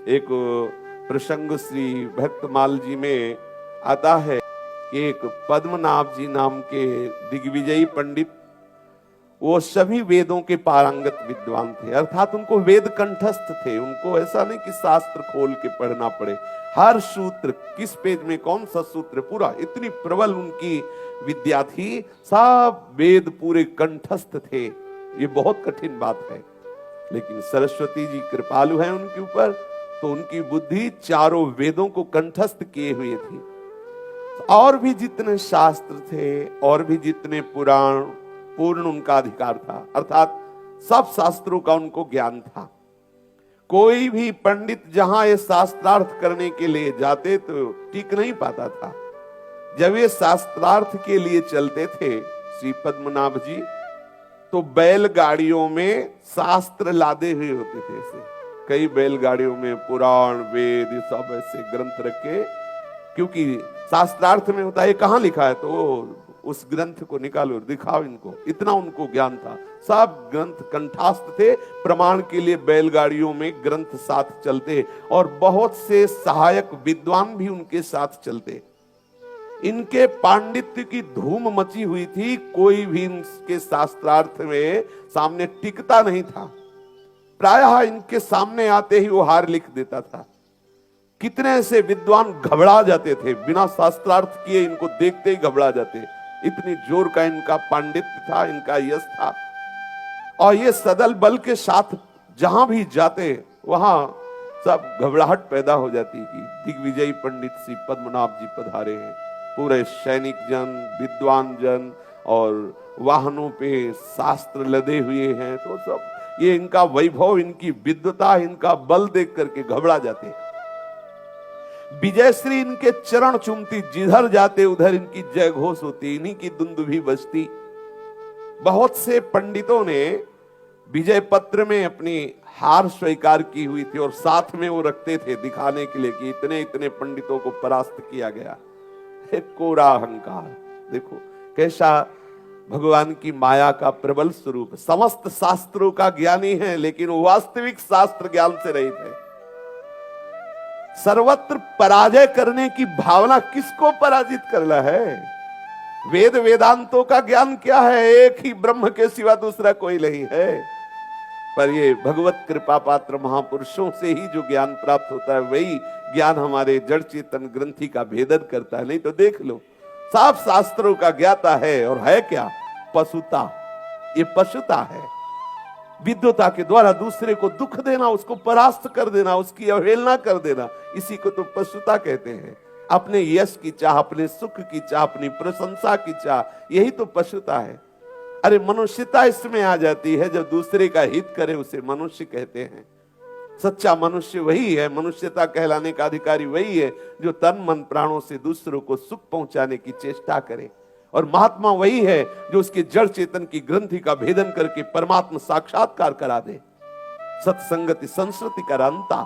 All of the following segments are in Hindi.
एक प्रसंग श्री भक्तमाल जी में आता है कि एक पद्मनाभ जी नाम के दिग्विजयी पंडित, वो सभी वेदों के पारंगत विद्वान थे, अर्थात उनको वेद कंठस्थ थे। उनको ऐसा नहीं कि शास्त्र खोल के पढ़ना पड़े, हर सूत्र किस पेज में कौन सा सूत्र पूरा, इतनी प्रबल उनकी विद्या थी, सब वेद पूरे कंठस्थ थे। ये बहुत कठिन बात है, लेकिन सरस्वती जी कृपालु हैं उनके ऊपर, तो उनकी बुद्धि चारों वेदों को कंठस्थ किए हुए थी। और भी जितने शास्त्र थे और भी जितने पुराण, पूर्ण उनका अधिकार था, अर्थात सब शास्त्रों का उनको ज्ञान था। कोई भी पंडित जहां ये शास्त्रार्थ करने के लिए जाते तो टिक नहीं पाता था। जब ये शास्त्रार्थ के लिए चलते थे श्री पद्मनाभ जी, तो बैलगाड़ियों में शास्त्र लादे हुए होते थे। ऐसे कई बैलगाड़ियों में पुराण वेद ये सब ऐसे ग्रंथ रखे, क्योंकि शास्त्रार्थ में होता है कहां लिखा है, तो उस ग्रंथ को निकालो दिखाओ इनको, इतना उनको ज्ञान था। सब ग्रंथ कंठस्थ थे, प्रमाण के लिए बैलगाड़ियों में ग्रंथ साथ चलते, और बहुत से सहायक विद्वान भी उनके साथ चलते। इनके पांडित्य की धूम मची हुई थी, कोई भी इनके शास्त्रार्थ में सामने टिकता नहीं था। प्रायः इनके सामने आते ही वो हार लिख देता था। कितने ऐसे विद्वान घबरा जाते थे, बिना शास्त्रार्थ किए इनको देखते ही घबरा जाते, इतनी जोर का इनका पांडित्य था, इनका यश था। और ये सदल बल के साथ जहां भी जाते वहां सब घबराहट पैदा हो जाती कि दिग्विजयी पंडित श्री पद्मनाभ जी पधारे हैं। पूरे सैनिक जन, विद्वान जन और वाहनों पे शास्त्र लदे हुए हैं, तो सब ये इनका वैभव, इनकी विद्वता, इनका बल देख करके घबरा जाते। विजयश्री इनके चरण चूमती, जिधर जाते उधर इनकी जय घोष होती, इन्हीं की दुंदुभी बजती। बहुत से पंडितों ने विजय पत्र में अपनी हार स्वीकार की हुई थी, और साथ में वो रखते थे दिखाने के लिए कि इतने इतने पंडितों को परास्त किया गया। कोरा अहंकार, देखो कैसा भगवान की माया का प्रबल स्वरूप। समस्त शास्त्रों का ज्ञानी है, लेकिन वास्तविक शास्त्र ज्ञान से रहित है। सर्वत्र पराजय करने की भावना किसको पराजित करना है? वेद वेदांतों का ज्ञान क्या है? एक ही ब्रह्म के सिवा दूसरा कोई नहीं है। पर ये भगवत कृपा पात्र महापुरुषों से ही जो ज्ञान प्राप्त होता है, वही ज्ञान हमारे जड़ चेतन ग्रंथि का भेदन करता है। नहीं तो देख लो, साफ शास्त्रों का ज्ञाता है, और है क्या? पशुता। ये पशुता है, विद्वता के द्वारा दूसरे को दुख देना, उसको परास्त कर देना, उसकी अवहेलना कर देना, इसी को तो पशुता कहते हैं। अपने यश की चाह, अपने सुख की चाह, अपनी प्रशंसा की चाह, यही तो पशुता है। अरे मनुष्यता इसमें आ जाती है, जब दूसरे का हित करे उसे मनुष्य कहते हैं। सच्चा मनुष्य वही है, मनुष्यता कहलाने का अधिकारी वही है जो तन मन प्राणों से दूसरों को सुख पहुंचाने की चेष्टा करे। और महात्मा वही है जो उसके जड़ चेतन की ग्रंथि का भेदन करके परमात्मा साक्षात्कार करा दे। सत्संगति संस्कृति का अंता।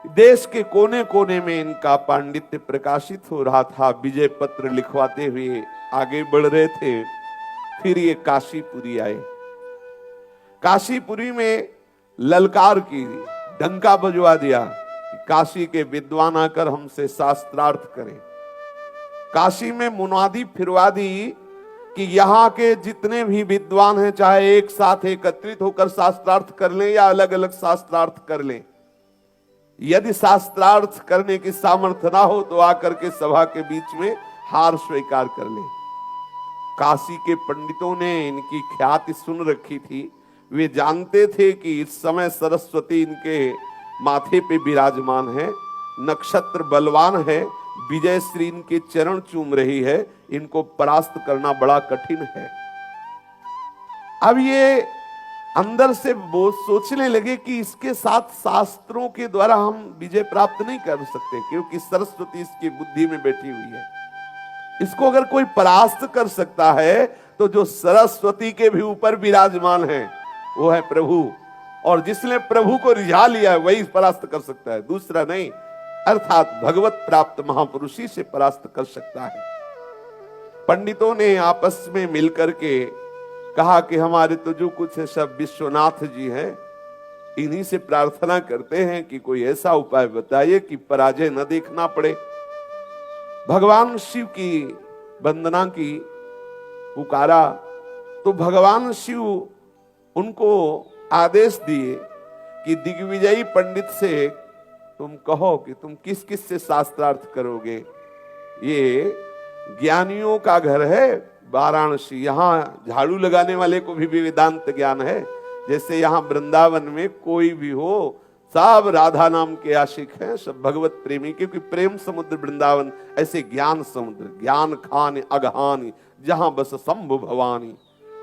देश के कोने कोने में इनका पांडित्य प्रकाशित हो रहा था। विजय पत्र लिखवाते हुए आगे बढ़ रहे थे। फिर ये काशीपुरी आए। काशीपुरी में ललकार की, डंका बजवा दिया कि काशी के विद्वान आकर हमसे शास्त्रार्थ करें। काशी में मुनादी फिरवा दी कि यहाँ के जितने भी विद्वान हैं, चाहे एक साथ एकत्रित होकर शास्त्रार्थ कर लें या अलग अलग शास्त्रार्थ कर लें, यदि शास्त्रार्थ करने की सामर्थ्य ना हो तो आकर के सभा के बीच में हार स्वीकार कर ले। काशी के पंडितों ने इनकी ख्याति सुन रखी थी। वे जानते थे कि इस समय सरस्वती इनके माथे पे विराजमान है, नक्षत्र बलवान है, विजयश्री इनके चरण चूम रही है, इनको परास्त करना बड़ा कठिन है। अब ये अंदर से वो सोचने लगे कि इसके साथ शास्त्रों के द्वारा हम विजय प्राप्त नहीं कर सकते, क्योंकि सरस्वती इसकी बुद्धि में बैठी हुई है। इसको अगर कोई परास्त कर सकता है तो जो सरस्वती के भी ऊपर विराजमान है वो है प्रभु, और जिसने प्रभु को रिझा लिया है वही परास्त कर सकता है, दूसरा नहीं। अर्थात भगवत प्राप्त महापुरुष ही से परास्त कर सकता है। पंडितों ने आपस में मिलकर के कहा कि हमारे तो जो कुछ है सब विश्वनाथ जी हैं, इन्हीं से प्रार्थना करते हैं कि कोई ऐसा उपाय बताइए कि पराजय न देखना पड़े। भगवान शिव की वंदना की, पुकारा तो भगवान शिव उनको आदेश दिए कि दिग्विजयी पंडित से तुम कहो कि तुम किस किस से शास्त्रार्थ करोगे। ये ज्ञानियों का घर है वाराणसी, यहाँ झाड़ू लगाने वाले को भी वेदांत ज्ञान है। जैसे यहाँ वृंदावन में कोई भी हो, सब राधा नाम के आशिक हैं, सब भगवत प्रेमी, क्योंकि प्रेम समुद्र वृंदावन, ऐसे ज्ञान समुद्र, ज्ञान खान अगहानी जहां बस शंभु भवानी,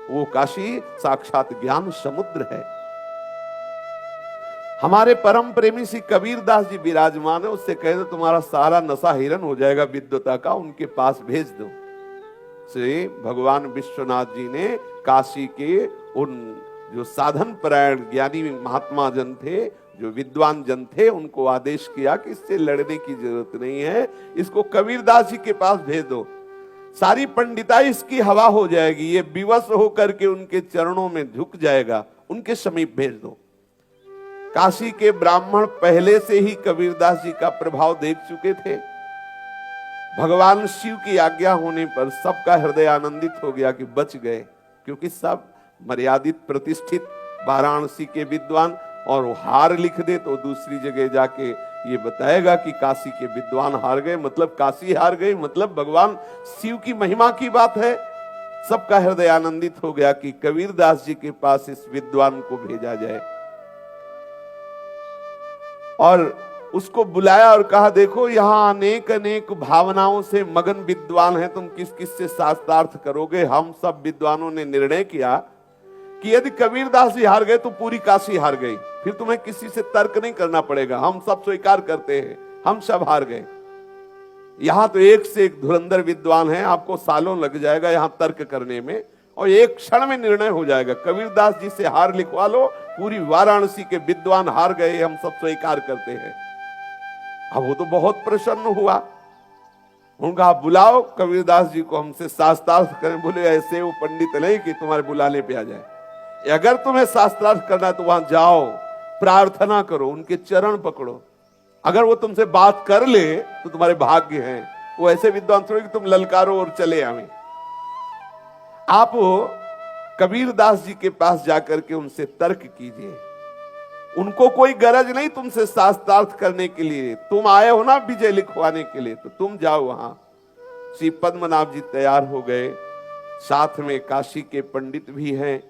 वो काशी साक्षात ज्ञान समुद्र है। हमारे परम प्रेमी श्री कबीर दास जी विराजमान है, उससे कह दो तुम्हारा सारा नशा हिरन हो जाएगा विद्वता का, उनके पास भेज दो। श्री भगवान विश्वनाथ जी ने काशी के उन जो साधन परायण ज्ञानी महात्मा जन थे, जो विद्वान जन थे, उनको आदेश किया कि इससे लड़ने की जरूरत नहीं है, इसको कबीरदास जी के पास भेज दो, सारी पंडिताई इसकी हवा हो जाएगी, ये विवश होकर के उनके चरणों में झुक जाएगा, उनके समीप भेज दो। काशी के ब्राह्मण पहले से ही कबीरदास जी का प्रभाव देख चुके थे। भगवान शिव की आज्ञा होने पर सबका हृदय आनंदित हो गया कि बच गए, क्योंकि सब मर्यादित प्रतिष्ठित वाराणसी के विद्वान, और वो हार लिख दे तो दूसरी जगह जाके ये बताएगा कि काशी के विद्वान हार गए, मतलब काशी हार गई, मतलब भगवान शिव की महिमा की बात है। सबका हृदय आनंदित हो गया कि कबीरदास जी के पास इस विद्वान को भेजा जाए, और उसको बुलाया और कहा देखो यहाँ अनेक अनेक भावनाओं से मगन विद्वान हैं, तुम किस किस से शास्त्रार्थ करोगे। हम सब विद्वानों ने निर्णय किया कि यदि कबीरदास जी हार गए तो पूरी काशी हार गई, फिर तुम्हें किसी से तर्क नहीं करना पड़ेगा, हम सब स्वीकार करते हैं हम सब हार गए। यहां तो एक से एक धुरंधर विद्वान है, आपको सालों लग जाएगा यहां तर्क करने में, और एक क्षण में निर्णय हो जाएगा। कबीरदास जी से हार लिखवा लो, पूरी वाराणसी के विद्वान हार गए, हम सब स्वीकार करते हैं। अब वो तो बहुत प्रसन्न हुआ, उनका आप बुलाओ कबीरदास जी को, हमसे शास्त्रार्थ करें। बोले ऐसे वो पंडित नहीं कि तुम्हारे बुलाने पे आ जाए, अगर तुम्हें शास्त्रार्थ करना है तो वहां जाओ, प्रार्थना करो, उनके चरण पकड़ो, अगर वो तुमसे बात कर ले तो तुम्हारे भाग्य हैं। वो ऐसे विद्वान थोड़े कि तुम ललकारो और चले आवे। आप कबीरदास जी के पास जाकर के उनसे तर्क कीजिए, उनको कोई गरज नहीं तुमसे शास्त्रार्थ करने के लिए, तुम आए हो ना विजय लिखवाने के लिए, तो तुम जाओ वहां। श्री पद्मनाभ जी तैयार हो गए, साथ में काशी के पंडित भी हैं।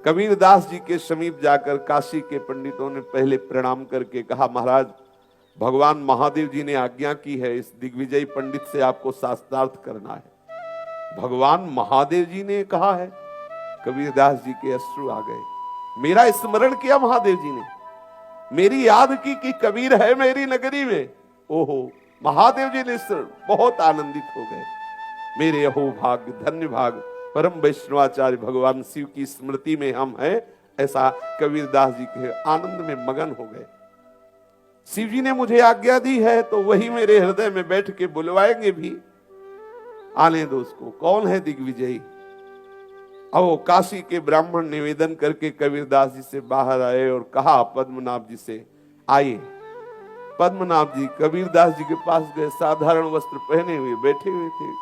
कबीरदास जी के समीप जाकर काशी के पंडितों ने पहले प्रणाम करके कहा महाराज भगवान महादेव जी ने आज्ञा की है, इस दिग्विजयी पंडित से आपको शास्त्रार्थ करना है। भगवान महादेव जी ने कहा है। कबीरदास जी के अश्रु आ गए, मेरा स्मरण किया महादेव जी ने, मेरी याद की कि कबीर है मेरी नगरी में। ओहो, महादेव जी ने बहुत आनंदित हो गए, मेरे अहो भाग्य धन्य भाग, परम वैष्णवाचार्य भगवान शिव की स्मृति में हम हैं, ऐसा कबीरदास जी के आनंद में मगन हो गए। शिव जी ने मुझे आज्ञा दी है तो वही मेरे हृदय में बैठ के बुलवाएंगे भी, आने दो उसको। कौन है दिग्विजयी? अब काशी के ब्राह्मण निवेदन करके कबीरदास जी से बाहर आए और कहा पद्मनाभ जी से, आइए। पद्मनाभ जी कबीरदास जी के पास गए, साधारण वस्त्र पहने हुए बैठे हुए थे।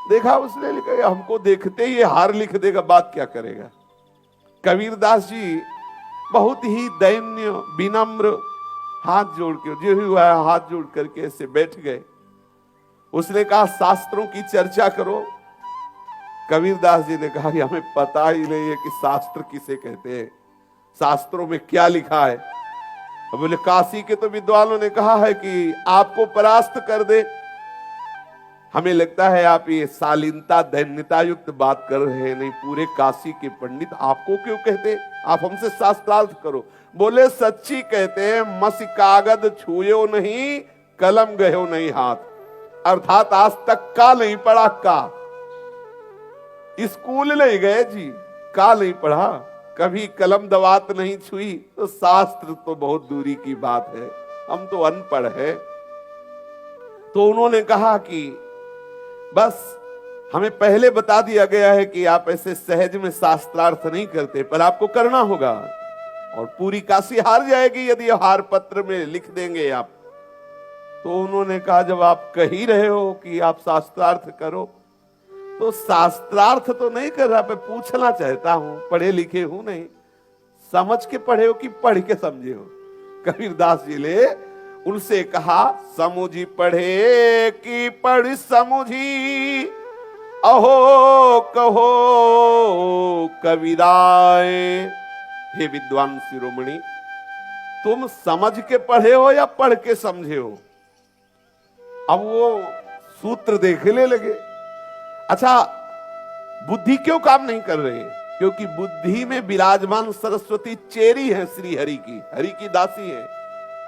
देखा उसने, लिखा हमको देखते ही हार लिख देगा, बात क्या करेगा। कबीरदास जी बहुत ही दैन्य विनम्र हाथ जोड़ के, जो हुआ है हाथ जोड़ करके ऐसे बैठ गए। उसने कहा शास्त्रों की चर्चा करो। कबीरदास जी ने कहा कि हमें पता ही नहीं है कि शास्त्र किसे कहते हैं, शास्त्रों में क्या लिखा है। बोले काशी के तो विद्वानों ने कहा है कि आपको परास्त कर दे। हमें लगता है आप ये शालीनता दैन्यता युक्त बात कर रहे हैं, नहीं पूरे काशी के पंडित आपको क्यों कहते, आप हमसे शास्त्रार्थ करो। बोले सच्ची कहते हैं, मस कागज छुयो नहीं, कलम गयो नहीं हाथ, अर्थात आज तक का नहीं पढ़ा, का स्कूल नहीं गए जी, का नहीं पढ़ा, कभी कलम दवात नहीं छुई, तो शास्त्र तो बहुत दूरी की बात है, हम तो अनपढ़ है। तो उन्होंने कहा कि बस हमें पहले बता दिया गया है कि आप ऐसे सहज में शास्त्रार्थ नहीं करते, पर आपको करना होगा। और पूरी काशी हार जाएगी यदि हार पत्र में लिख देंगे आप। तो उन्होंने कहा जब आप कह ही रहे हो कि आप शास्त्रार्थ करो, तो शास्त्रार्थ तो नहीं कर रहा, मैं पूछना चाहता हूं, पढ़े लिखे हूं नहीं, समझ के पढ़े हो कि पढ़ के समझे हो? कबीरदास जी ने उनसे कहा समझी पढ़े कि पढ़ समझी, अहो कहो कबीराए। हे विद्वान शिरोमणि, तुम समझ के पढ़े हो या पढ़ के समझे हो? अब वो सूत्र देखने लगे। अच्छा, बुद्धि क्यों काम नहीं कर रही? क्योंकि बुद्धि में विराजमान सरस्वती चेरी है श्री हरि की दासी है,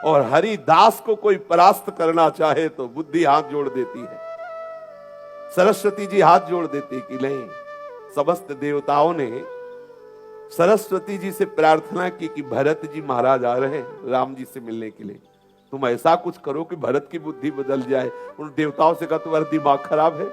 और हरि दास को कोई परास्त करना चाहे तो बुद्धि हाथ जोड़ देती है, सरस्वती जी हाथ जोड़ देती कि नहीं। समस्त देवताओं ने सरस्वती जी से प्रार्थना की कि भरत जी महाराज आ रहे हैं राम जी से मिलने के लिए, तुम ऐसा कुछ करो कि भरत की बुद्धि बदल जाए। उन देवताओं से कहा तुम्हारा दिमाग खराब है,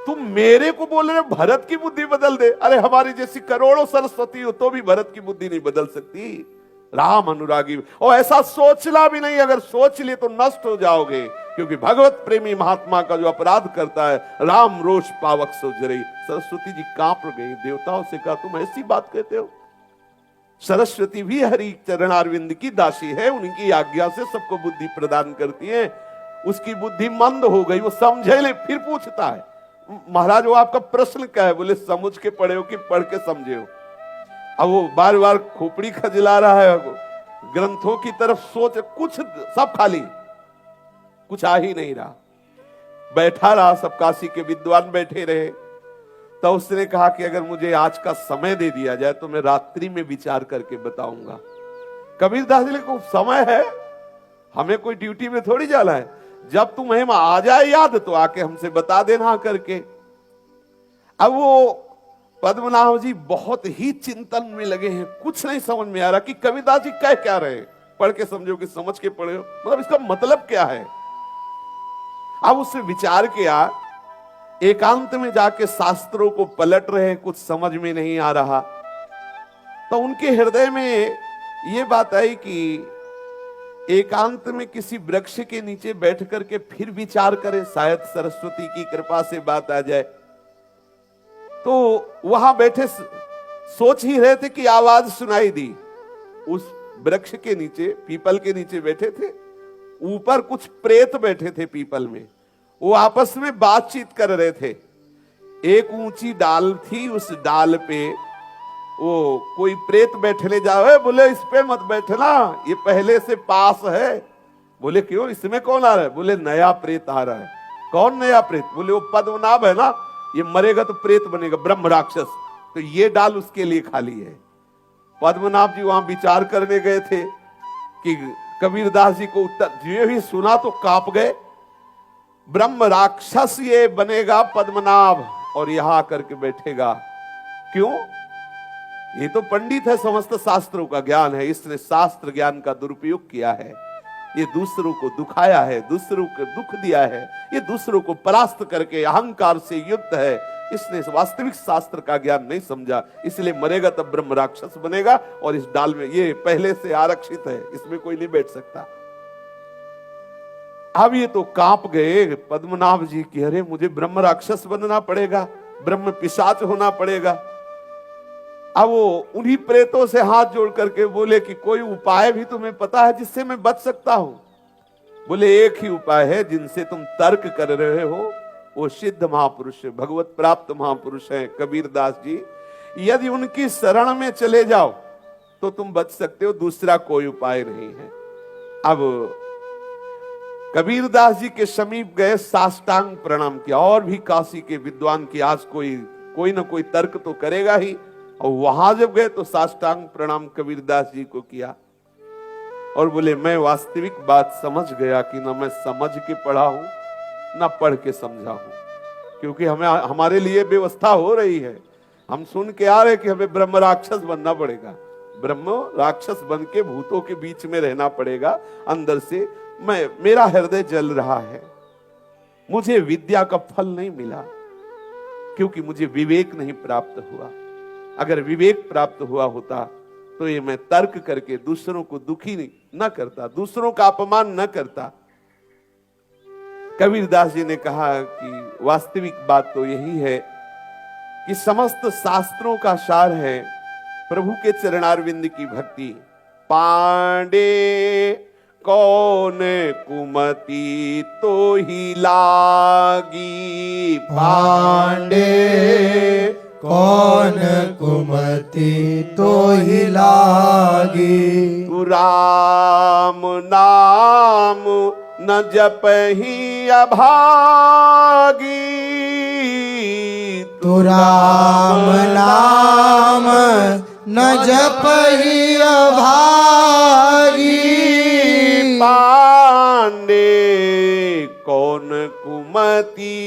तुम मेरे को बोल रहे हो भरत की बुद्धि बदल दे? अरे हमारी जैसी करोड़ों सरस्वती हो तो भी भरत की बुद्धि नहीं बदल सकती। राम अनुरागी, और ऐसा सोचना भी नहीं, अगर सोच लिए तो नष्ट हो जाओगे, क्योंकि भगवत प्रेमी महात्मा का जो अपराध करता है राम रोष पावक सो जरई। सरस्वती जी कांप गई, देवताओं से कहा तुम ऐसी बात कहते हो? सरस्वती भी हरि चरणारविंद की दासी है, उनकी आज्ञा से सबको बुद्धि प्रदान करती है। उसकी बुद्धि मंद हो गई, वो समझे ले, फिर पूछता है महाराज वो आपका प्रश्न क्या है? बोले समझ के पढ़े हो कि पढ़ के समझे हो? अब वो बार बार खोपड़ी खजला रहा है, ग्रंथों की तरफ सोच, कुछ सब खाली, कुछ आ ही नहीं रहा। बैठा रहा, सब काशी के विद्वान बैठे रहे। तो उसने कहा कि अगर मुझे आज का समय दे दिया जाए तो मैं रात्रि में विचार करके बताऊंगा। कबीरदास जी को समय है, हमें कोई ड्यूटी में थोड़ी जाना है, जब तुम्हें आ जाए याद तो आके हमसे बता देना करके। अब वो पद्मनाभ जी बहुत ही चिंतन में लगे हैं, कुछ नहीं समझ में आ रहा कि कबीरदास जी कह क्या रहे, पढ़ के समझो कि समझ के पढ़े हो, मतलब इसका मतलब क्या है। अब उससे विचार किया, एकांत में जाके शास्त्रों को पलट रहे, कुछ समझ में नहीं आ रहा। तो उनके हृदय में ये बात आई कि एकांत में किसी वृक्ष के नीचे बैठ करके फिर विचार करें, शायद सरस्वती की कृपा से बात आ जाए। तो वहां बैठे सोच ही रहे थे कि आवाज सुनाई दी। उस वृक्ष के नीचे, पीपल के नीचे बैठे थे, ऊपर कुछ प्रेत बैठे थे पीपल में, वो आपस में बातचीत कर रहे थे। एक ऊंची डाल थी, उस डाल पे वो कोई प्रेत बैठने जाओ, बोले इस पे मत बैठना, ये पहले से पास है। बोले क्यों, इसमें कौन आ रहा है? बोले नया प्रेत आ रहा है। कौन नया प्रेत? बोले वो पद्मनाभ है ना, ये मरेगा तो प्रेत बनेगा, ब्रह्म राक्षस, तो ये डाल उसके लिए खाली है। पद्मनाभ जी वहां विचार करने गए थे कि कबीरदास जी को उत्तर जो ही सुना तो कांप गए। ब्रह्म राक्षस ये बनेगा पद्मनाभ और यहां आकर के बैठेगा। क्यों? ये तो पंडित है, समस्त शास्त्रों का ज्ञान है, इसने शास्त्र ज्ञान का दुरुपयोग किया है, ये दूसरों को दुखाया है, दूसरों को दुख दिया है, ये दूसरों को परास्त करके अहंकार से युक्त है, इसने वास्तविक शास्त्र का ज्ञान नहीं समझा, इसलिए मरेगा तब ब्रह्म राक्षस बनेगा। और इस डाल में ये पहले से आरक्षित है, इसमें कोई नहीं बैठ सकता। अब ये तो कांप गए पद्मनाभ जी की, अरे मुझे ब्रह्म राक्षस बनना पड़ेगा, ब्रह्म पिशाच होना पड़ेगा। अब वो उन्हीं प्रेतों से हाथ जोड़ करके बोले कि कोई उपाय भी तुम्हें पता है जिससे मैं बच सकता हूं? बोले एक ही उपाय है, जिनसे तुम तर्क कर रहे हो वो सिद्ध महापुरुष, भगवत प्राप्त महापुरुष हैं कबीरदास जी, यदि उनकी शरण में चले जाओ तो तुम बच सकते हो, दूसरा कोई उपाय नहीं है। अब कबीरदास जी के समीप गए, साष्टांग प्रणाम किया, और भी काशी के विद्वान की आज कोई ना कोई तर्क तो करेगा ही, और वहां जब गए तो साष्टांग प्रणाम कबीरदास जी को किया और बोले मैं वास्तविक बात समझ गया कि ना मैं समझ के पढ़ा हूं ना पढ़ के समझा हूं, क्योंकि हमारे लिए व्यवस्था हो रही है, हम सुन के आ रहे कि हमें ब्रह्म राक्षस बनना पड़ेगा, ब्रह्म राक्षस बन के भूतों के बीच में रहना पड़ेगा। अंदर से मेरा हृदय जल रहा है, मुझे विद्या का फल नहीं मिला क्योंकि मुझे विवेक नहीं प्राप्त हुआ। अगर विवेक प्राप्त हुआ होता तो ये मैं तर्क करके दूसरों को दुखी न करता, दूसरों का अपमान न करता। कबीरदास जी ने कहा कि वास्तविक बात तो यही है कि समस्त शास्त्रों का सार है प्रभु के चरणारविंद की भक्ति। पांडे कौन कुमति तो ही लागी, पांडे कौन कुमति तो ही लागी। तू राम नाम न जपहि अभागी, तू राम नाम न जपहि अभागी। पांडे कौन कुमति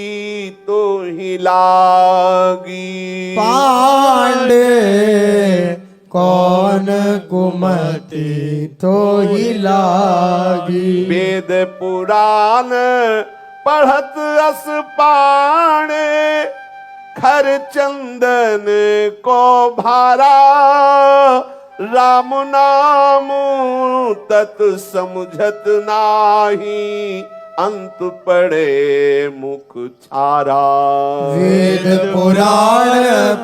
तो ही लागी, पांडे कौन कुमति तो ही लागी। वेद पुराण पढ़त अस पाणे, खर चंदन को भारा। राम नाम तत् समझत नाही, अंत पड़े मुख छारा। वेद पुराण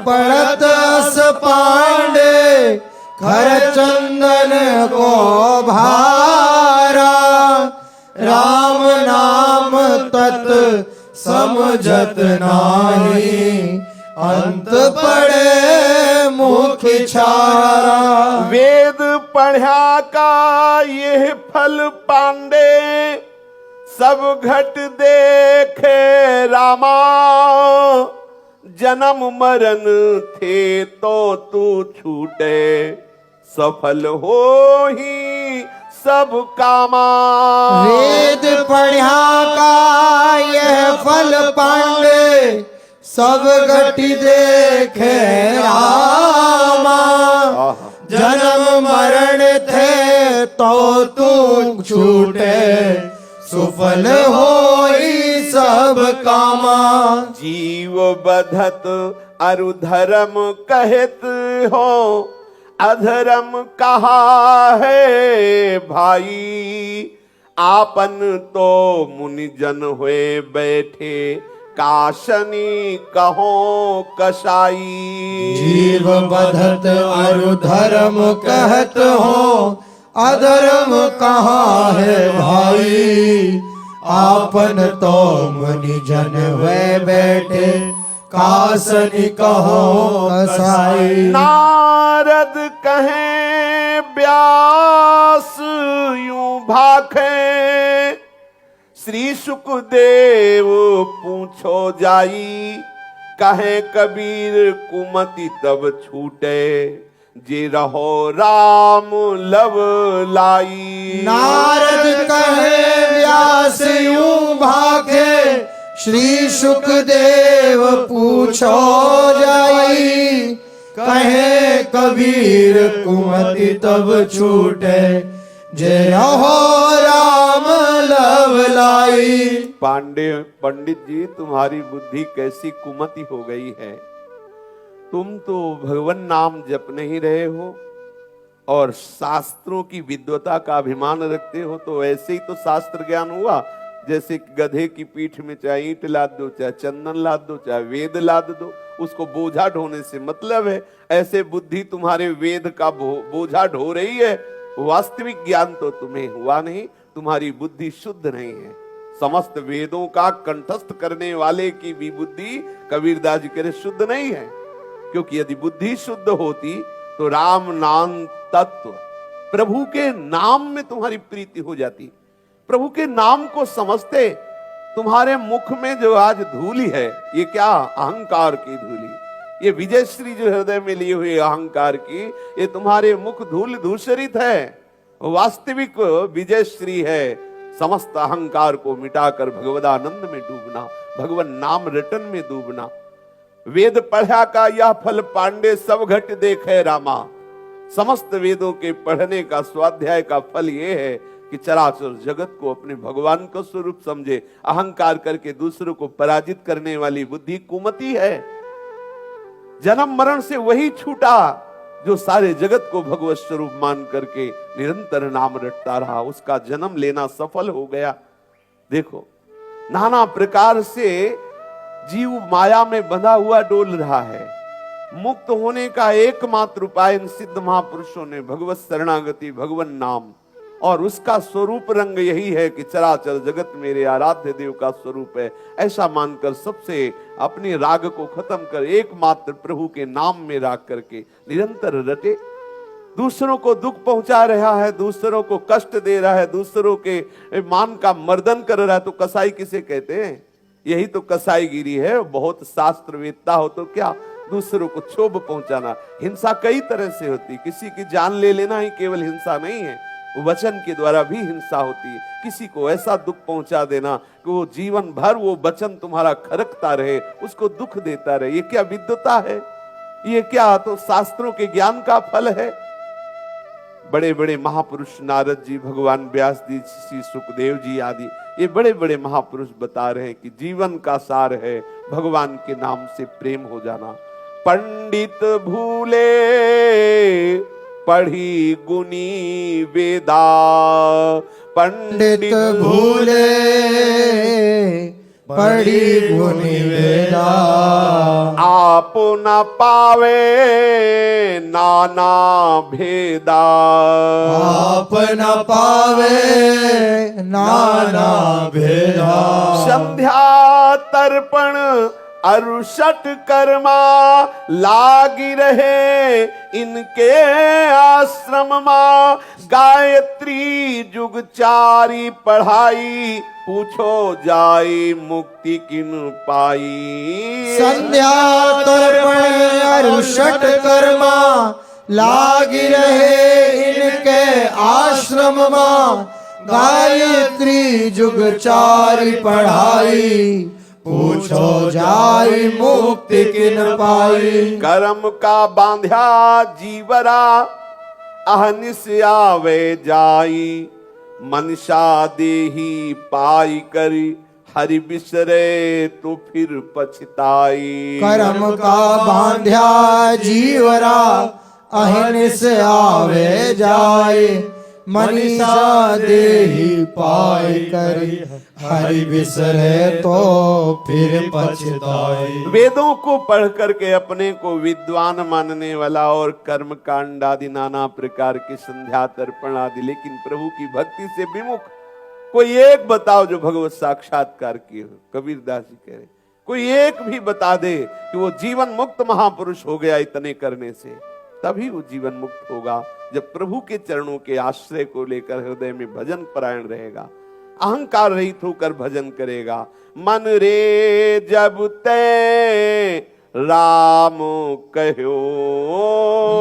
पढ़त अस पांडे, खर चंदन को भारा। राम नाम तत् समझत नाही, अंत पड़े मुख छारा। वेद पढ़ा का यह फल पांडे, सब घट देखे रामा। जन्म मरण थे तो तू छूटे, सफल हो ही सब कामा। वेद पढ़ा का यह फल पांडे, सब घटी देखे रामा। जन्म मरण थे तो तू छूटे, सुफल होई सब कामा। जीव बधत अरु धर्म कहत हो, अधर्म कहा है भाई। आपन तो मुनिजन हुए बैठे, काशनी कहो कसाई। जीव बधत अरु धर्म कहत हो, अधर्म कहाँ है भाई। आपन तो मुनिजन हुए बैठे, कासनी कहो कसाई। नारद कहें व्यास यूं भाखे, श्री सुखदेव पूछो जाई। कहे कबीर कुमति तब छूटे, जे रहो राम लव लाई। नारद कहे व्यास यूं भाखे, श्री सुखदेव पूछो जाई। कहे कबीर कुमति तब छूटे, जे रहो राम लव लाई। पांडे पंडित जी, तुम्हारी बुद्धि कैसी कुमति हो गई है। तुम तो भगवान नाम जप नहीं रहे हो और शास्त्रों की विद्वता का अभिमान रखते हो। तो ऐसे ही तो शास्त्र ज्ञान हुआ, जैसे गधे की पीठ में चाहे ईंट लाद दो, चाहे चंदन लाद दो, चाहे वेद लाद दो, उसको बोझा ढोने से मतलब है। ऐसे बुद्धि तुम्हारे वेद का बोझा ढो रही है। वास्तविक ज्ञान तो तुम्हें हुआ नहीं, तुम्हारी बुद्धि शुद्ध नहीं है। समस्त वेदों का कंठस्थ करने वाले की भी बुद्धि कबीरदास जी कह रहे शुद्ध नहीं है। क्योंकि यदि बुद्धि शुद्ध होती तो राम नाम तत्व, प्रभु के नाम में तुम्हारी प्रीति हो जाती। प्रभु के नाम को समझते। तुम्हारे मुख में जो आज धूली है, ये क्या अहंकार की धूली, ये विजयश्री जो हृदय में लिए हुए अहंकार की, ये तुम्हारे मुख धूल धूसरित है। वास्तविक विजयश्री है समस्त अहंकार को मिटाकर भगवदानंद में डूबना, भगवान नाम रटन में डूबना। वेद पढ़ा का यह फल पांडे सब घट देखे रामा। समस्त वेदों के पढ़ने का स्वाध्याय का फल यह है कि चराचर जगत को अपने भगवान का स्वरूप समझे। अहंकार करके दूसरों को पराजित करने वाली बुद्धि कुमति है। जन्म मरण से वही छूटा जो सारे जगत को भगवत स्वरूप मान करके निरंतर नाम रटता रहा, उसका जन्म लेना सफल हो गया। देखो, नाना प्रकार से जीव माया में बंधा हुआ डोल रहा है। मुक्त होने का एकमात्र उपाय इन सिद्ध महापुरुषों ने भगवत शरणागति, भगवान नाम, और उसका स्वरूप रंग यही है कि चराचर जगत मेरे आराध्य देव का स्वरूप है, ऐसा मानकर सबसे अपने राग को खत्म कर एकमात्र प्रभु के नाम में राग करके निरंतर रटे। दूसरों को दुख पहुंचा रहा है, दूसरों को कष्ट दे रहा है, दूसरों के मान का मर्दन कर रहा है, तो कसाई किसे कहते हैं? यही तो कसाईगिरी है। बहुत शास्त्रवेत्ता हो तो क्या, दूसरों को क्षोभ पहुंचाना। हिंसा कई तरह से होती, किसी की जान ले लेना ही केवल हिंसा नहीं है, वचन के द्वारा भी हिंसा होती है। किसी को ऐसा दुख पहुंचा देना कि वो जीवन भर वो वचन तुम्हारा खरकता रहे, उसको दुख देता रहे, ये क्या विद्वता है? ये क्या तो शास्त्रों के ज्ञान का फल है? बड़े बड़े महापुरुष नारद जी, भगवान व्यास जी, श्री सुखदेव जी आदि, ये बड़े बड़े महापुरुष बता रहे हैं कि जीवन का सार है भगवान के नाम से प्रेम हो जाना। पंडित भूले पढ़ी गुनी वेदा, पंडित भूले पढ़ी गुनी वेदा, आप न पावे नाना भेदा, आप न पावे नाना भेदा। संध्या तर्पण अरुषट कर्मा लागी रहे इनके आश्रम मा, गायत्री जुगचारी पढ़ाई पूछो जाई मुक्ति किन पाई। संध्या तर्पण अरुषट कर्मा लागी रहे इनके आश्रम मा, गायत्री जुगचारी पढ़ाई पूछो जाई मुक्ति किन पाई। कर्म का बांध्या जीवरा अहनिस आवे जाई, मनसा देही पाई करी हरि बिसरे तो फिर पछताई। कर्म का बांध्या जीवरा अहनिस आवे जाए, मनीषा देही पाई करी हरि बिसरे तो फिर पछताई। वेदों को पढ़ करके अपने को विद्वान मानने वाला और कर्म कांड आदि नाना प्रकार की संध्या तर्पण आदि, लेकिन प्रभु की भक्ति से विमुख, कोई एक बताओ जो भगवत साक्षात्कार किए हो। कबीरदास जी कह रहे, कोई एक भी बता दे कि वो जीवन मुक्त महापुरुष हो गया इतने करने से, तभी वो जीवन मुक्त होगा जब प्रभु के चरणों के आश्रय को लेकर हृदय में भजन परायण रहेगा, अहंकार रहित होकर भजन करेगा। मन रे जब ते राम कहो,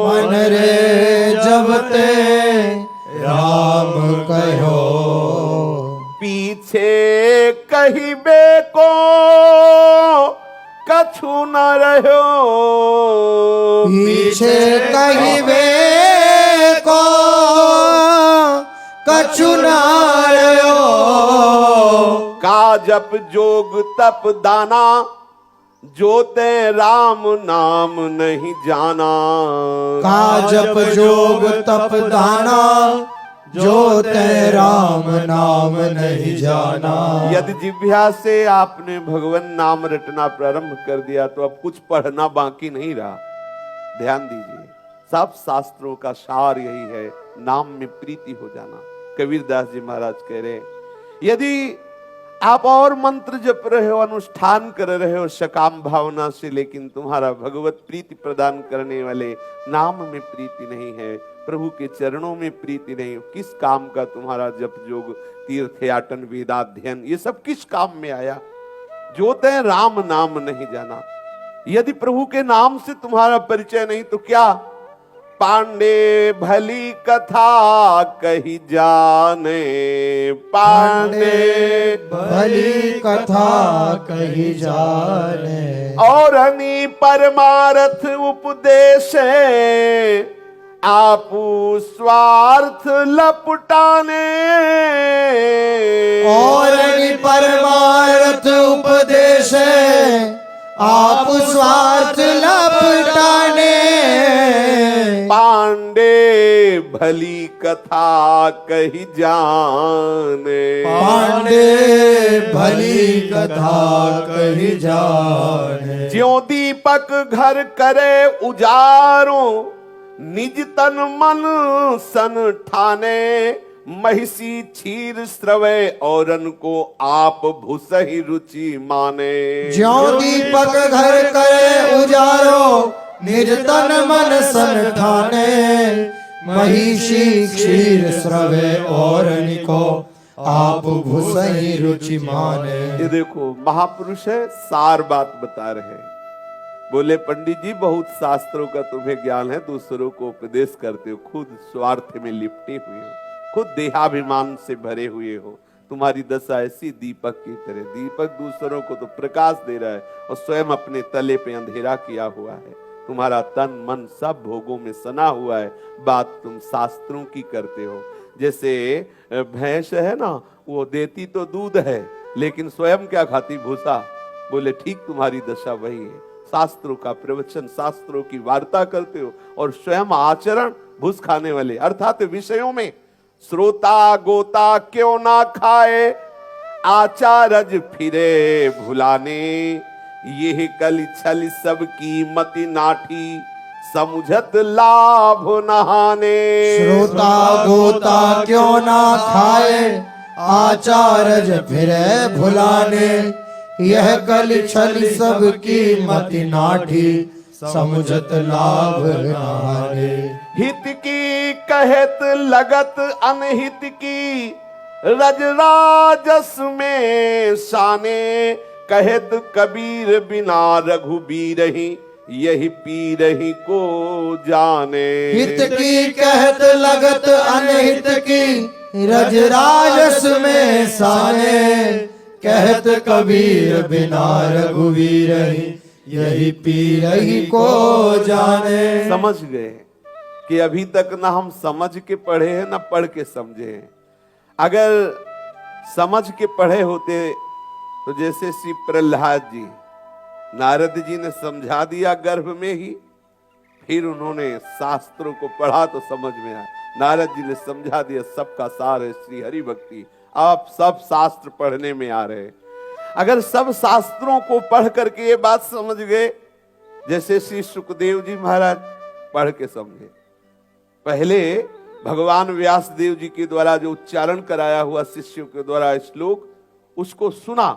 मन रे जब ते राम कहो, पीछे कहिबे को कछु न रहो, पीछे कहिबे को कछु न रहो। का जप जोग तप दाना, जोते राम नाम नहीं जाना। का जप जोग तप दाना, जो ते राम नाम नहीं जाना। यदि जिह्वा से आपने भगवान नाम रटना प्रारंभ कर दिया तो अब कुछ पढ़ना बाकी नहीं रहा। ध्यान दीजिए, सब शास्त्रों का सार यही है, नाम में प्रीति हो जाना। कबीरदास जी महाराज कह रहे, यदि आप और मंत्र जप रहे हो, अनुष्ठान कर रहे हो सकाम भावना से, लेकिन तुम्हारा भगवत प्रीति प्रदान करने वाले नाम में प्रीति नहीं है, प्रभु के चरणों में प्रीति नहीं, किस काम का तुम्हारा जप जोग तीर्थयाटन वेदाध्ययन ये सब किस काम में आया? जो ते राम नाम नहीं जाना। यदि प्रभु के नाम से तुम्हारा परिचय नहीं तो क्या? पांडे भली कथा कही जाने, पांडे भली कथा कही जाने। और अनी परमार्थ उपदेश आपू स्वार्थ लपटाने। और परमार्थ उपदेश आप स्वार्थ लपटाने। पांडे भली कथा कही जाने। पांडे भली कथा कही जाने। ज्यों दीपक घर करे उजारो, निज तन मन सन ठाने। महिषी क्षीर स्रवै औरन को आप भूसही रुचि माने। ज्यों दीपक घर करे उजारो, निज तन मन सन ठाने। महिषी क्षीर स्रवे और निको, आप भूसही रुचि माने। ये देखो महापुरुष है, सार बात बता रहे हैं। बोले पंडित जी बहुत शास्त्रों का तुम्हें ज्ञान है, दूसरों को उपदेश करते हो, खुद स्वार्थ में लिपटे हुए हो, खुद देहाभिमान से भरे हुए हो। तुम्हारी दशा ऐसी दीपक की तरह। दीपक दूसरों को तो प्रकाश दे रहा है और स्वयं अपने तले पे अंधेरा किया हुआ है। तुम्हारा तन मन सब भोगों में सना हुआ है। बात तुम शास्त्रों की करते हो। जैसे भैंस है ना, वो देती तो दूध है लेकिन स्वयं क्या खाती? भूसा। बोले ठीक तुम्हारी दशा वही है। शास्त्रों का प्रवचन, शास्त्रों की वार्ता करते हो और स्वयं आचरण भूस खाने वाले, अर्थात विषयों में। श्रोता गोता क्यों ना खाए, आचारज फिरे भुलाने। ये कल छल सबकी मति नाठी, समुझत लाभ नहाने। श्रोता गोता क्यों ना खाए, आचारज फिरे भुलाने। यह कल छल सबकी मति नाठी, समुझत लाभ नहाने। हित की कहत लगत अनहित की, रज राजस में शाने। कहत कबीर बिना रघुबीर ही, यही पीर ही को जाने। हित की कहत लगत अनहित की, रज राजस में शाने। कहत कबीर बिना रघुवीर ही, यही पीर ही को जाने। समझ गए कि अभी तक ना हम समझ के पढ़े हैं ना पढ़ के समझे हैं। अगर समझ के पढ़े होते तो जैसे श्री प्रहलाद जी, नारद जी ने समझा दिया गर्भ में ही, फिर उन्होंने शास्त्रों को पढ़ा तो समझ में आया। नारद जी ने समझा दिया सबका सार है श्री हरि भक्ति। आप सब शास्त्र पढ़ने में आ रहे। अगर सब शास्त्रों को पढ़ करके ये बात समझ गए, जैसे श्री सुखदेव जी महाराज पढ़ के समझे। पहले भगवान व्यास देव जी के द्वारा जो उच्चारण कराया हुआ शिष्यों के द्वारा श्लोक, उसको सुना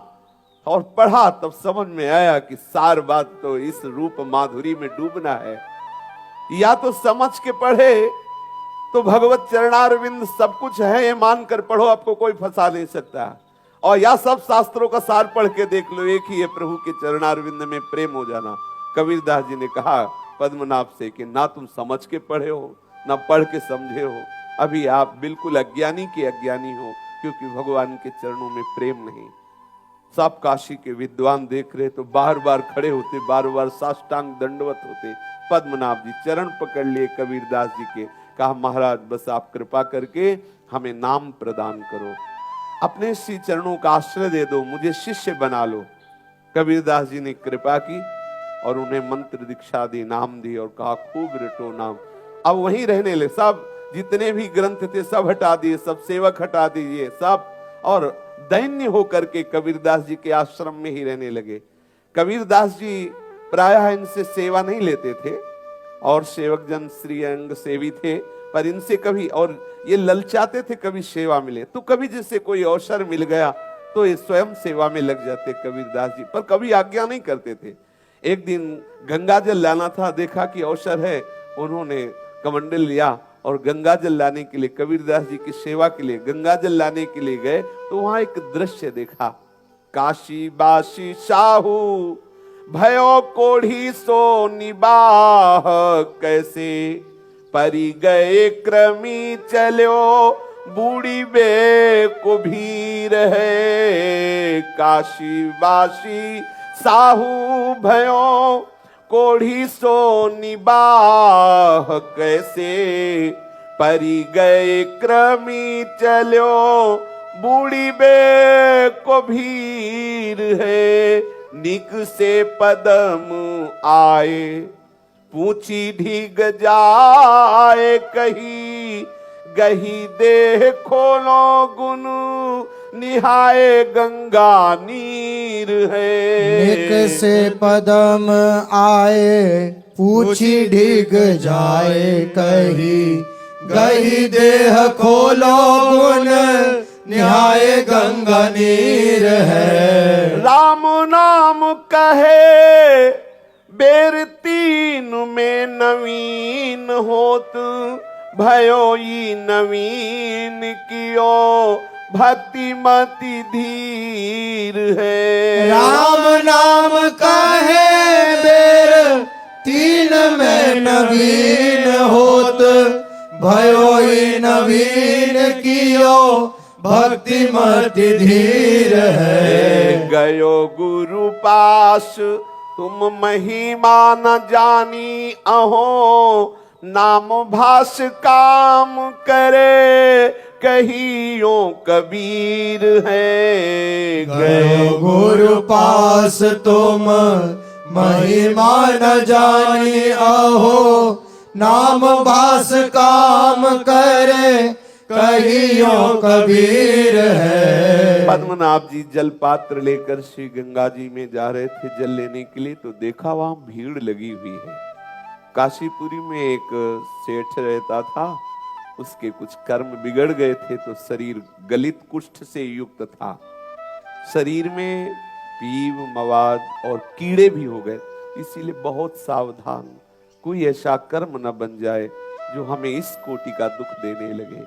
और पढ़ा, तब समझ में आया कि सार बात तो इस रूप माधुरी में डूबना है। या तो समझ के पढ़े तो भगवत चरणारविंद सब कुछ है ये मानकर पढ़ो, आपको कोई फंसा नहीं सकता। और या सब शास्त्रों का सार पढ़ के देख लो, एक ही है प्रभु के चरणारविंद में प्रेम हो जाना। कबीरदास जी ने कहा पद्मनाभ से कि ना तुम समझ के पढ़े हो ना पढ़ के समझे हो, अभी आप बिल्कुल अज्ञानी के अज्ञानी हो, क्योंकि भगवान के चरणों में प्रेम नहीं। सब काशी के विद्वान देख रहे तो बार बार खड़े होते, बार बार साष्टांग दंडवत होते। पद्मनाभ जी चरण पकड़ लिए कबीरदास जी के, कहा महाराज बस आप कृपा करके हमें नाम प्रदान करो, अपने श्री चरणों का आश्रय दे दो, मुझे शिष्य बना लो। कबीरदास जी ने कृपा की और उन्हें मंत्र दीक्षा दी, नाम दी और कहा खूब रटो नाम। अब वहीं रहने लगे। सब जितने भी ग्रंथ थे सब हटा दिए, सब सेवक हटा दीजिए सब, और दैन्य होकर के कबीरदास जी के आश्रम में ही रहने लगे। कबीरदास जी प्रायः इनसे सेवा नहीं लेते थे और सेवक जन श्री अंग सेवी थे, पर इनसे कभी, और ये ललचाते थे कभी सेवा मिले तो, कभी जैसे कोई अवसर मिल गया तो ये स्वयं सेवा में लग जाते कबीरदास जी, पर कभी आज्ञा नहीं करते थे। एक दिन गंगा जल लाना था, देखा कि अवसर है, उन्होंने कमंडल लिया और गंगा जल लाने के लिए, कबीरदास जी की सेवा के लिए गंगा जल लाने के लिए गए तो वहां एक दृश्य देखा। काशी बासी साहू भयो कोढ़ी सो निबाह, कैसे परी गए क्रमी चलो बूढ़ी बे को भीर है। काशी बासी साहू भयो कोढ़ी सो निबाह, कैसे परी गए क्रमी चलो बूढ़ी बे को भीर है। निक से पदम आए, पूछी ढीग जाए कही, गही देह खोलो गुन निहाए गंगा नीर है। निक से पदम आए, पूछी ढीग जाए कही, गही देह खोलो गुण निहाय गंगा नीर है। राम नाम कहे बेर तीन में नवीन होत, भयो ई नवीन कियो भक्ति मति धीर है। राम नाम कहे बेर तीन में नवीन होत, भयो ई नवीन कियो भक्ति मति धीर है। गयो गुरु पास तुम महिमा न जानी अहो, नाम भास काम करे कहियो कबीर है। गयो गुरु पास तुम महिमा न जानी अहो, नाम भास काम करे कहियो कबीर है। पद्मनाभ जी जल पात्र लेकर श्री गंगा जी में जा रहे थे जल लेने के लिए, तो देखा वहां भीड़ लगी हुई है। काशीपुरी में एक सेठ रहता था, उसके कुछ कर्म बिगड़ गए थे तो शरीर गलित कुष्ठ से युक्त था। शरीर में पीव मवाद और कीड़े भी हो गए, इसीलिए बहुत सावधान, कोई ऐसा कर्म न बन जाए जो हमें इस कोटि का दुख देने लगे।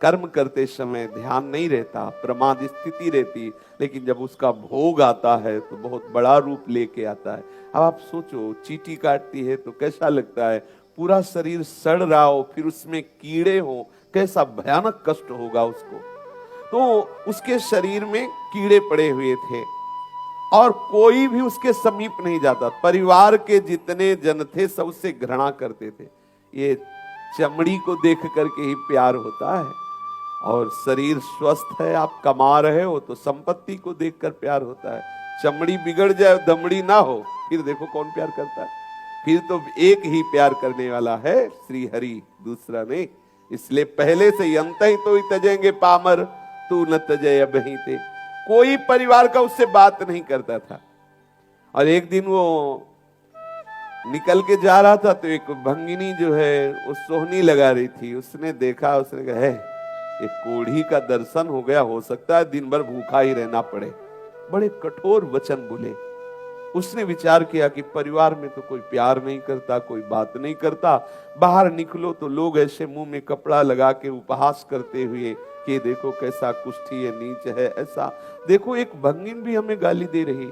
कर्म करते समय ध्यान नहीं रहता, प्रमाद स्थिति रहती, लेकिन जब उसका भोग आता है तो बहुत बड़ा रूप लेके आता है। अब आप सोचो, चींटी काटती है तो कैसा लगता है, पूरा शरीर सड़ रहा हो, फिर उसमें कीड़े हो, कैसा भयानक कष्ट होगा उसको। तो उसके शरीर में कीड़े पड़े हुए थे और कोई भी उसके समीप नहीं जाता। परिवार के जितने जन थे सब उससे घृणा करते थे। ये चमड़ी को देख करके ही प्यार होता है, और शरीर स्वस्थ है, आप कमा रहे हो तो संपत्ति को देखकर प्यार होता है। चमड़ी बिगड़ जाए, दमड़ी ना हो, फिर देखो कौन प्यार करता है। फिर तो एक ही प्यार करने वाला है श्री हरि, दूसरा नहीं। इसलिए पहले से ही अंत ही तो ही तजेंगे पामर, तू न तजय अबहि ते। कोई परिवार का उससे बात नहीं करता था। और एक दिन वो निकल के जा रहा था तो एक भंगिनी जो है वो सोहनी लगा रही थी, उसने देखा, उसने कहा है एक कोढ़ी का दर्शन हो गया, हो सकता है दिन भर भूखा ही रहना पड़े। बड़े कठोर वचन बोले। उसने विचार किया कि परिवार में तो कोई प्यार नहीं करता, कोई बात नहीं करता, बाहर निकलो तो लोग ऐसे मुंह में कपड़ा लगा के उपहास करते हुए कि देखो कैसा कुष्ठी है, नीच है, ऐसा देखो। एक भंगिन भी हमें गाली दे रही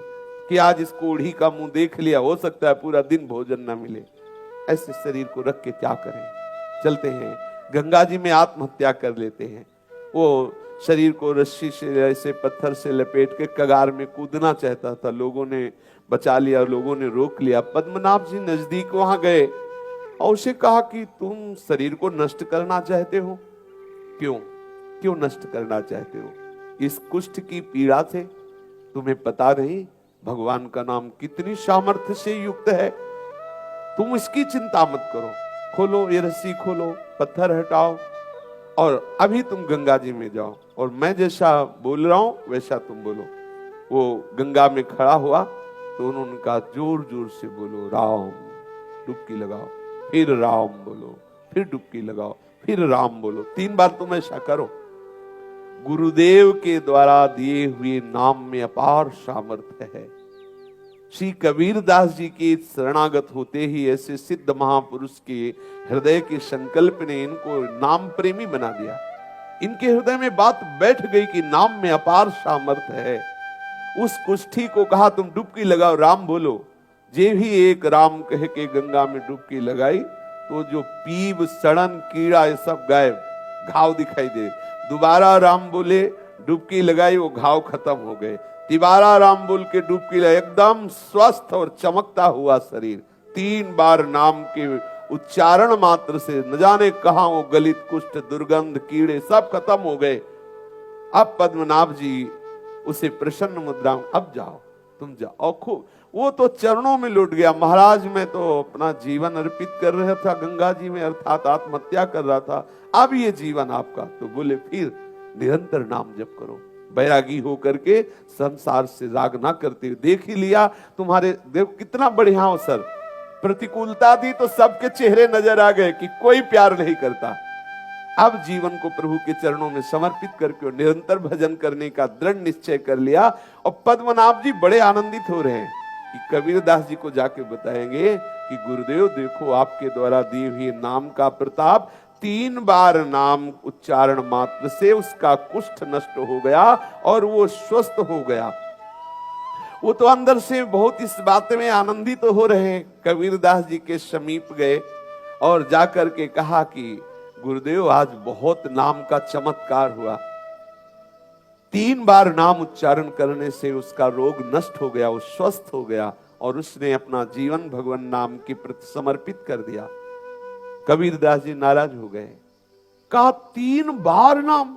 कि आज इस कोढ़ी का मुंह देख लिया, हो सकता है पूरा दिन भोजन ना मिले। ऐसे शरीर को रख के क्या करें। चलते हैं गंगा जी में आत्महत्या कर लेते हैं। वो शरीर को रस्सी से ऐसे पत्थर से लपेट के कगार में कूदना चाहता था, लोगों ने बचा लिया, लोगों ने रोक लिया। पद्मनाभ जी नजदीक वहां गए और उसे कहा कि तुम शरीर को नष्ट करना चाहते हो, क्यों नष्ट करना चाहते हो? इस कुष्ठ की पीड़ा से तुम्हें पता नहीं भगवान का नाम कितनी सामर्थ्य से युक्त है। तुम इसकी चिंता मत करो, खोलो ये रस्सी, खोलो, पत्थर हटाओ और अभी तुम गंगा जी में जाओ और मैं जैसा बोल रहा हूं वैसा तुम बोलो। वो गंगा में खड़ा हुआ तो उन्होंने कहा जोर जोर से बोलो राम, डुबकी लगाओ, फिर राम बोलो, फिर डुबकी लगाओ, फिर राम बोलो, 3 बार तुम ऐसा करो। गुरुदेव के द्वारा दिए हुए नाम में अपार सामर्थ्य है। श्री कबीरदास जी के शरणागत होते ही ऐसे सिद्ध महापुरुष के हृदय के संकल्प ने इनको नाम प्रेमी बना दिया। इनके हृदय में बात बैठ गई कि नाम में अपार सामर्थ्य है। उस कुष्ठी को कहा तुम डुबकी लगाओ, राम बोलो। जे भी एक राम कह के गंगा में डुबकी लगाई तो जो पीव, सड़न, कीड़ा ये सब गायब, घाव दिखाई दे। दोबारा राम बोले, डुबकी लगाई, वो घाव खत्म हो गए। तिबारा राम बोल के डुबकी लगाई, एकदम स्वस्थ और चमकता हुआ शरीर। 3 बार नाम के उच्चारण मात्र से न जाने कहां वो गलित, कुष्ठ, दुर्गंध, कीड़े सब खत्म हो गए। अब पद्मनाभ जी उसे प्रसन्न मुद्रा, अब जाओ तुम जाओ। और खूब वो तो चरणों में लुट गया, महाराज मैं तो अपना जीवन अर्पित कर रहा था गंगा जी में, अर्थात आत्महत्या कर रहा था, अब ये जीवन आपका। तो बोले फिर निरंतर नाम जप करो, बैरागी होकर के संसार से राग ना करते हुए। देख ही लिया तुम्हारे, देखो कितना बढ़िया अवसर, प्रतिकूलता दी तो सबके चेहरे नजर आ गए कि कोई प्यार नहीं करता। अब जीवन को प्रभु के चरणों में समर्पित करके और निरंतर भजन करने का दृढ़ निश्चय कर लिया। और पद्मनाभ जी बड़े आनंदित हो रहे हैं कि कबीरदास जी को जाके बताएंगे कि गुरुदेव देखो आपके द्वारा दी हुई नाम का प्रताप, 3 बार नाम उच्चारण मात्र से उसका कुष्ठ नष्ट हो गया और वो स्वस्थ हो गया। वो तो अंदर से बहुत इस बात में आनंदित हो रहे हैं। कबीरदास जी के समीप गए और जाकर के कहा कि गुरुदेव आज बहुत नाम का चमत्कार हुआ, 3 बार नाम उच्चारण करने से उसका रोग नष्ट हो गया, वो स्वस्थ हो गया और उसने अपना जीवन भगवान नाम के प्रति समर्पित कर दिया। कबीरदास जी नाराज हो गए, कहा 3 बार नाम,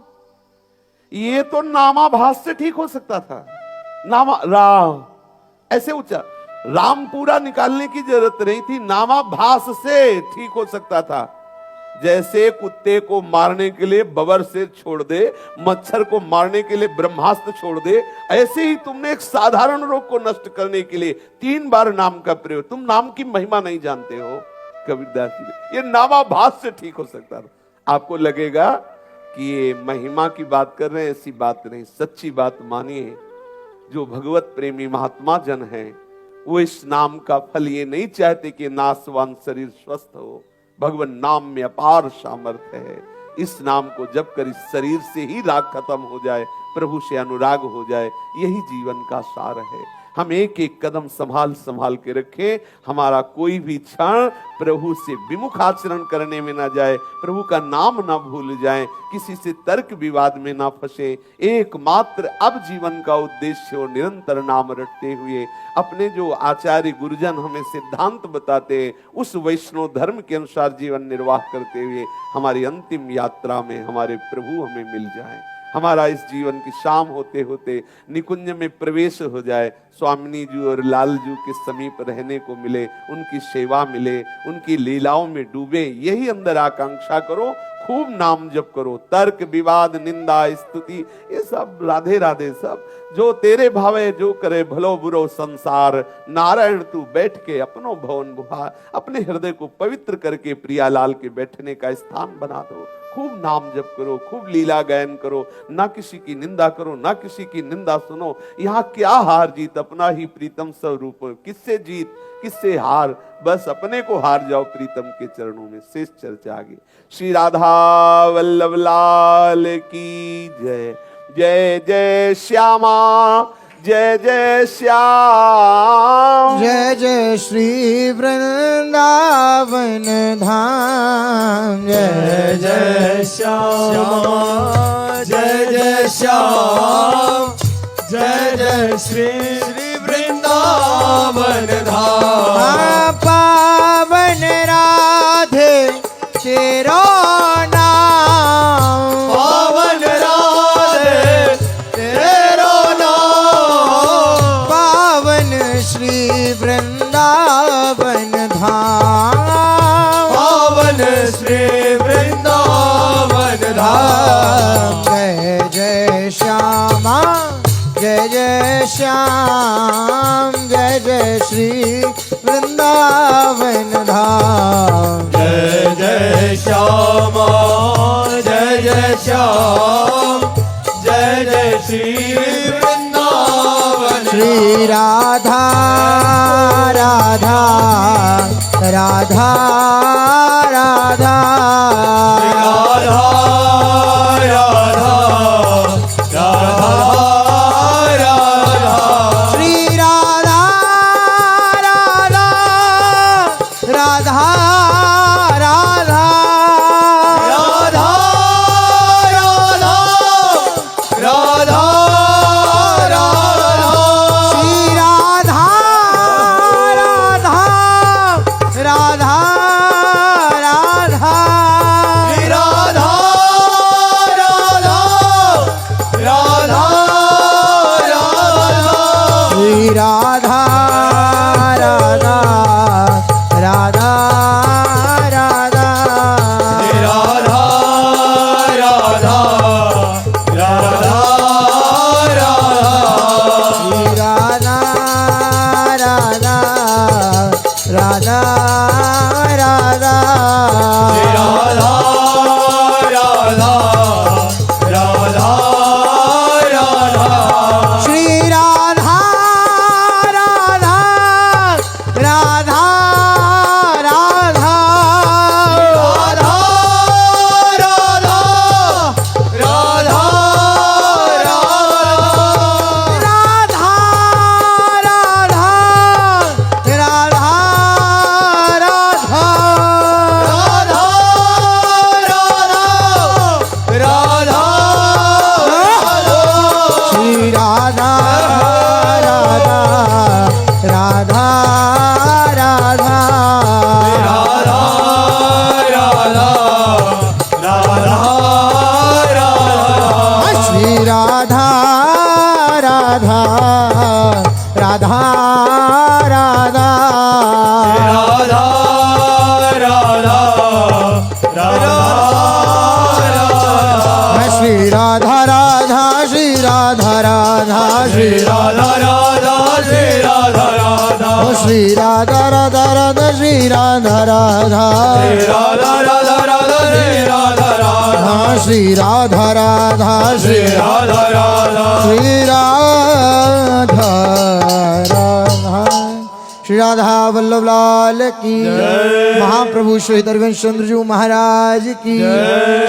ये तो नामाभास से ठीक हो सकता था। नामा राम ऐसे उच्चार, राम पूरा निकालने की जरूरत नहीं थी, नामाभास से ठीक हो सकता था। जैसे कुत्ते को मारने के लिए बबर से छोड़ दे, मच्छर को मारने के लिए ब्रह्मास्त्र छोड़ दे, ऐसे ही तुमने एक साधारण रोग को नष्ट करने के लिए 3 बार नाम का प्रयोग। तुम नाम की महिमा नहीं जानते हो कबीरदास जी ने, ये नामाभास से ठीक हो सकता था। आपको लगेगा कि ये महिमा की बात कर रहे हैं, ऐसी बात नहीं, सच्ची बात मानिए। जो भगवत प्रेमी महात्मा जन हैं वो इस नाम का फल ये नहीं चाहते कि नाशवान शरीर स्वस्थ हो। भगवान नाम में अपार सामर्थ्य है। इस नाम को जप कर इस शरीर से ही राग खत्म हो जाए, प्रभु से अनुराग हो जाए, यही जीवन का सार है। हम एक एक कदम संभाल संभाल के रखें, हमारा कोई भी क्षण प्रभु से विमुख आचरण करने में ना जाए, प्रभु का नाम ना भूल जाए, किसी से तर्क विवाद में ना फंसे। एकमात्र अब जीवन का उद्देश्य हो निरंतर नाम रटते हुए अपने जो आचार्य गुरुजन हमें सिद्धांत बताते हैं उस वैष्णव धर्म के अनुसार जीवन निर्वाह करते हुए हमारी अंतिम यात्रा में हमारे प्रभु हमें मिल जाए। हमारा इस जीवन की शाम होते होते निकुंज में प्रवेश हो जाए, स्वामिनी जी और लाल जी के समीप रहने को मिले, उनकी सेवा मिले, उनकी लीलाओं में डूबे, यही अंदर आकांक्षा करो। खूब नाम जप करो, तर्क विवाद निंदा स्तुति ये सब राधे राधे, सब जो तेरे भावे जो करे भलो बुरो संसार, नारायण तू बैठ के अपनो भवन बुहार, अपने हृदय को पवित्र करके प्रियालाल के बैठने का स्थान बना दो। खूब नाम जप करो, खूब लीला गायन करो, ना किसी की निंदा करो, ना किसी की निंदा सुनो। यहाँ क्या हार जीत, अपना ही प्रीतम स्वरूप, किससे जीत किससे हार, बस अपने को हार जाओ प्रीतम के चरणों में। शेष चर्चा आगे। श्री राधा वल्लभ लाल की जय। जय जय श्यामा, जय जय श्याम, जय जय श्री वृंदावन धाम। जय जय श्यामा, जय जय श्याम, जय जय श्री वृंदावन धाम। पावन राधे तेरा नाम, पावन राधे तेरा नाम, पावन श्री वृंदावन धाम, पावन श्री वृंदावन धाम। जय जय श्यामा, जय जय श्याम, जय जय श्री वृंदावन धाम। जय जय श्यामा, जय जय श्याम, जय जय श्री वृंदावन। श्री राधा राधा राधा राधा राधा राधा श्री राधा राधा राधा राधा राधा राधा राधा श्री राधा राधा श्री राधा राधा श्री राधा राधा श्री राधा राधा श्री राधा राधा राधा श्री राधा राधा राधा राधा राधा श्री राधा राधा श्री राधा राधा श्री राधा राधा श्री राधा राधा श्री राधा वल्लभ लाल की महाप्रभु श्री दरवेश चंद्र जी महाराज की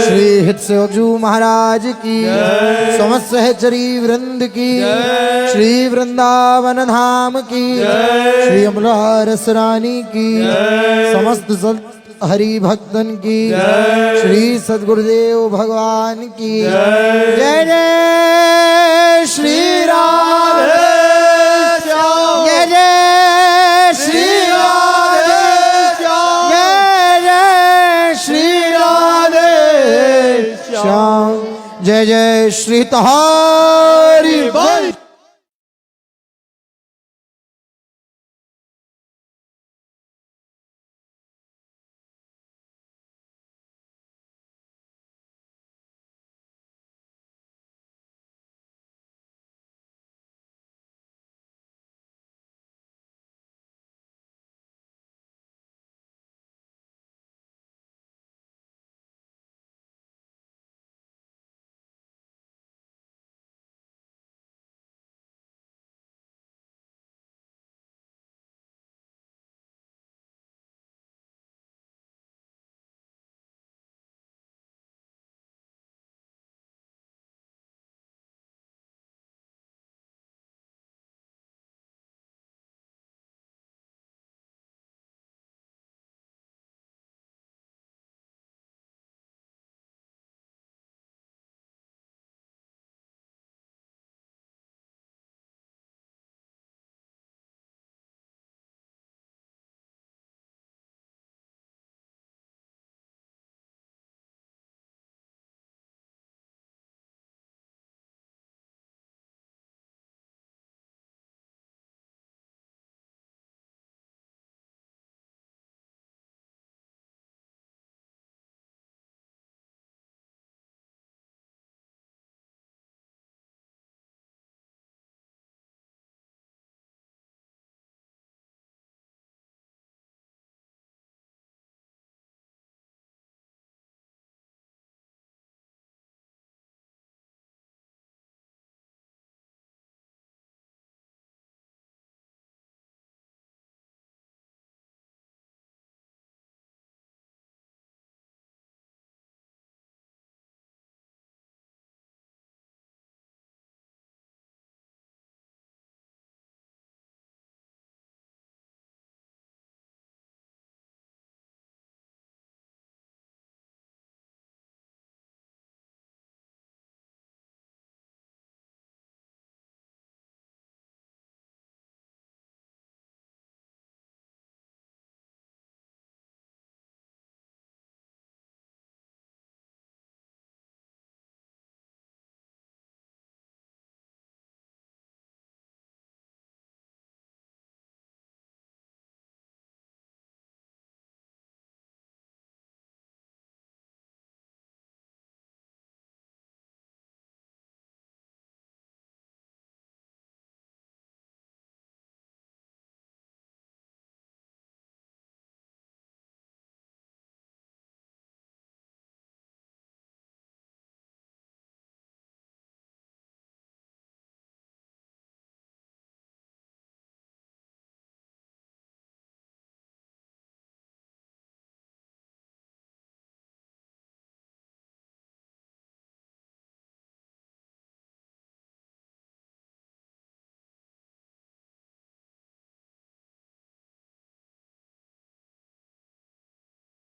श्री हित सेवक जी महाराज की समस्त सहचरी वृंद की श्री वृंदावन धाम की श्री अमला रस रानी की समस्त हरि भक्तन की श्री सद्गुरुदेव भगवान की जय जय श्री राधे जय जय श्री राधे जय जय श्री राधे श्याम जय जय श्री तहारी बोल।